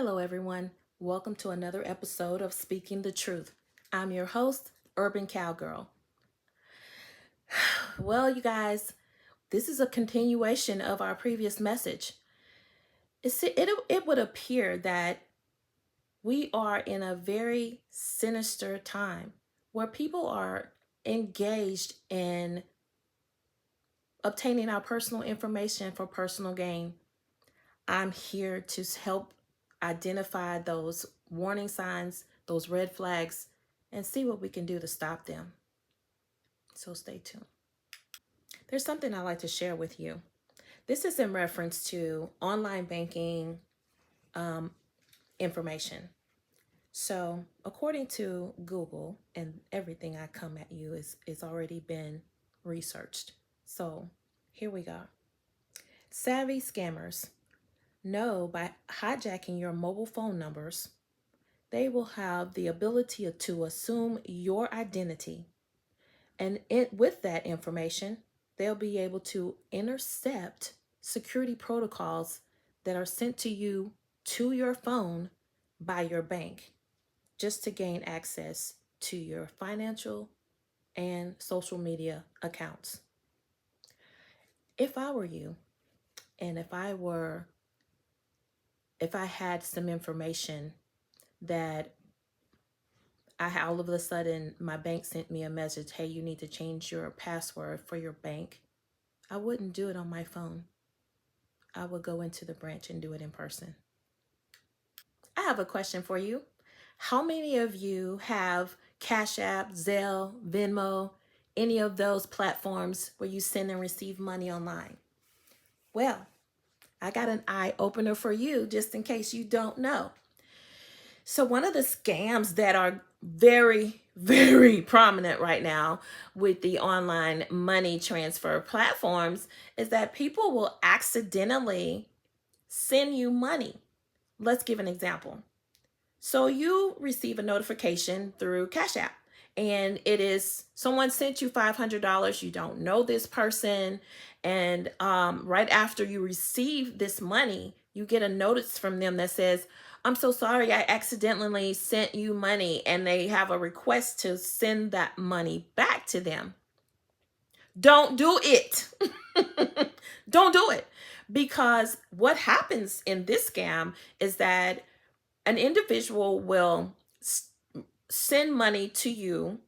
Hello, everyone. Welcome to another episode of Speaking the Truth. I'm your host, Urban Cowgirl. Well, you guys, this is a continuation of our previous message. It would appear that we are in a very sinister time where people are engaged in obtaining our personal information for personal gain. I'm here to help identify those warning signs, those red flags, and see what we can do to stop them. So stay tuned. There's something I'd like to share with you. This is in reference to online banking um, information. So, according to Google, and everything I come at you is already been researched. So, here we go. Savvy scammers know by hijacking your mobile phone numbers, they will have the ability to assume your identity. And with that information, they'll be able to intercept security protocols that are sent to you to your phone by your bank just to gain access to your financial and social media accounts. If I were you, and if I had some information that all of a sudden my bank sent me a message, hey, you need to change your password for your bank, I wouldn't do it on my phone. I would go into the branch and do it in person. I have a question for you. How many of you have CashApp, Zelle, Venmo, any of those platforms where you send and receive money online? Well, I got an eye opener for you just in case you don't know. So one of the scams that are very, very prominent right now with the online money transfer platforms is that people will accidentally send you money. Let's give an example. So you receive a notification through CashApp, and it is someone sent you $500. You don't know this person. And right after you receive this money, you get a notice from them that says, I'm so sorry, I accidentally sent you money, and they have a request to send that money back to them. Don't do it. Don't do it. Because what happens in this scam is that an individual will send money to you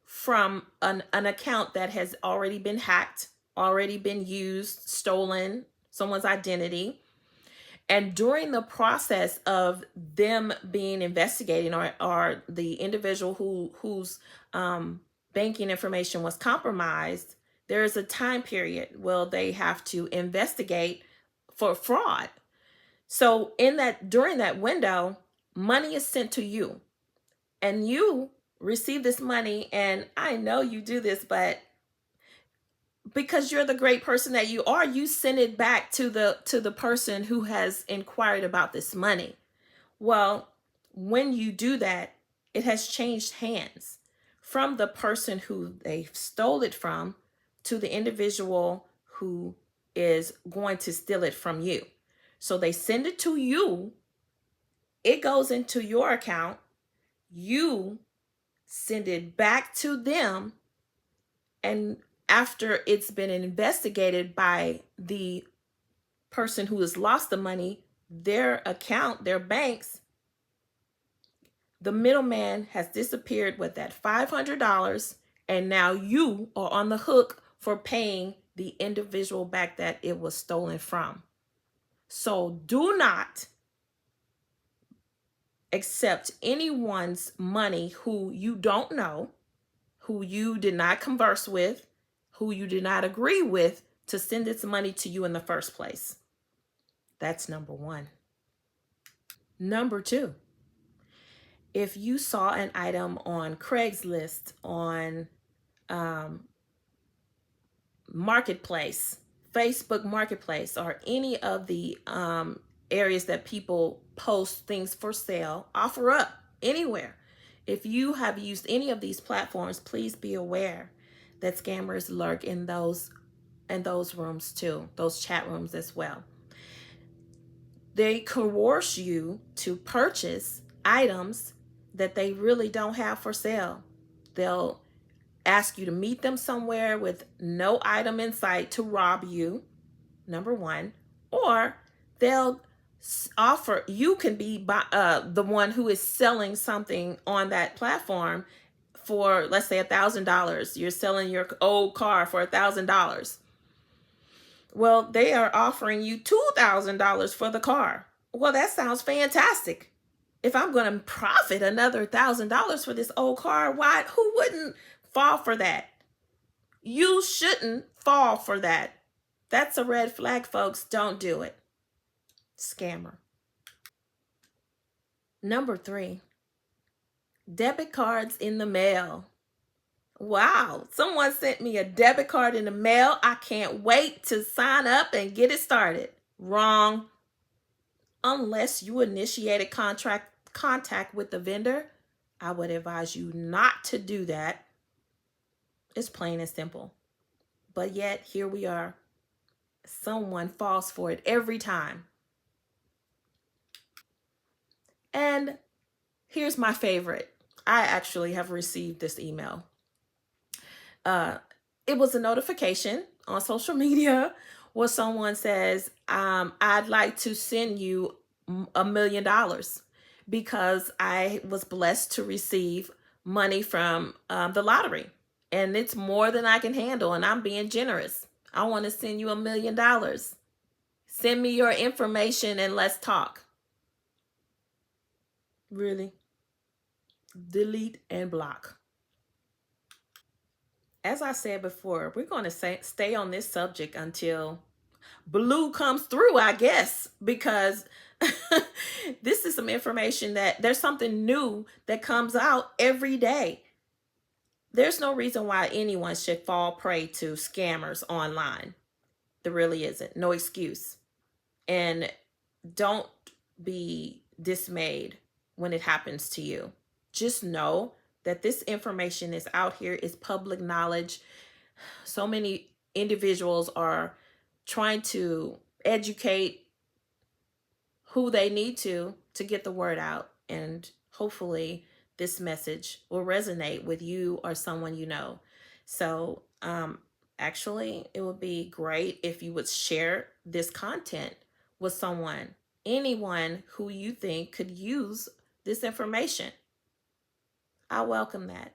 from an account that has already been hacked, already been used, stolen, someone's identity. And during the process of them being investigated, or the individual whose banking information was compromised, there is a time period where they have to investigate for fraud. So during that window, money is sent to you, and you receive this money. And I know you do this, but because you're the great person that you are, you send it back to the person who has inquired about this money. Well, when you do that, it has changed hands from the person who they stole it from to the individual who is going to steal it from you. So they send it to you, it goes into your account, you send it back to them, and after it's been investigated by the person who has lost the money, their account, their banks, the middleman has disappeared with that $500, and now you are on the hook for paying the individual back that it was stolen from. So do not accept anyone's money who you don't know, who you did not converse with, who you did not agree with to send its money to you in the first place. That's number one. Number two, if you saw an item on Craigslist, on Marketplace, Facebook Marketplace, or any of the areas that people post things for sale, offer up anywhere. If you have used any of these platforms, please be aware that scammers lurk in those rooms too, those chat rooms as well. They coerce you to purchase items that they really don't have for sale. They'll ask you to meet them somewhere with no item in sight to rob you, number one, or they'll offer you can be the one who is selling something on that platform for, let's say, $1,000. You're selling your old car for $1,000. Well, they are offering you $2,000 for the car. Well, that sounds fantastic. If I'm going to profit another $1,000 for this old car, why? Who wouldn't fall for that? You shouldn't fall for that. That's a red flag, folks. Don't do it. Scammer. Number 3, debit cards in the mail. Wow, someone sent me a debit card in the mail. I can't wait to sign up and get it started. Wrong. Unless you initiated contact with the vendor, I would advise you not to do that. It's plain and simple. But yet, here we are. Someone falls for it every time. And here's my favorite. I actually have received this email. It was a notification on social media where someone says, I'd like to send you $1 million because I was blessed to receive money from the lottery. And it's more than I can handle, and I'm being generous. I want to send you $1 million. Send me your information and let's talk. Really? Delete and block. As I said before, we're going to stay on this subject until blue comes through, I guess, because this is some information that there's something new that comes out every day. There's no reason why anyone should fall prey to scammers online. There really isn't. No excuse. And don't be dismayed when it happens to you. Just know that this information is out here, is public knowledge. So many individuals are trying to educate who they need to get the word out. And hopefully this message will resonate with you or someone you know. So actually, it would be great if you would share this content with anyone who you think could use this information. I welcome that.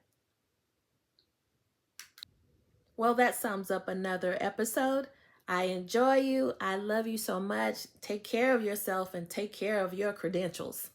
Well, that sums up another episode. I enjoy you. I love you so much. Take care of yourself and take care of your credentials.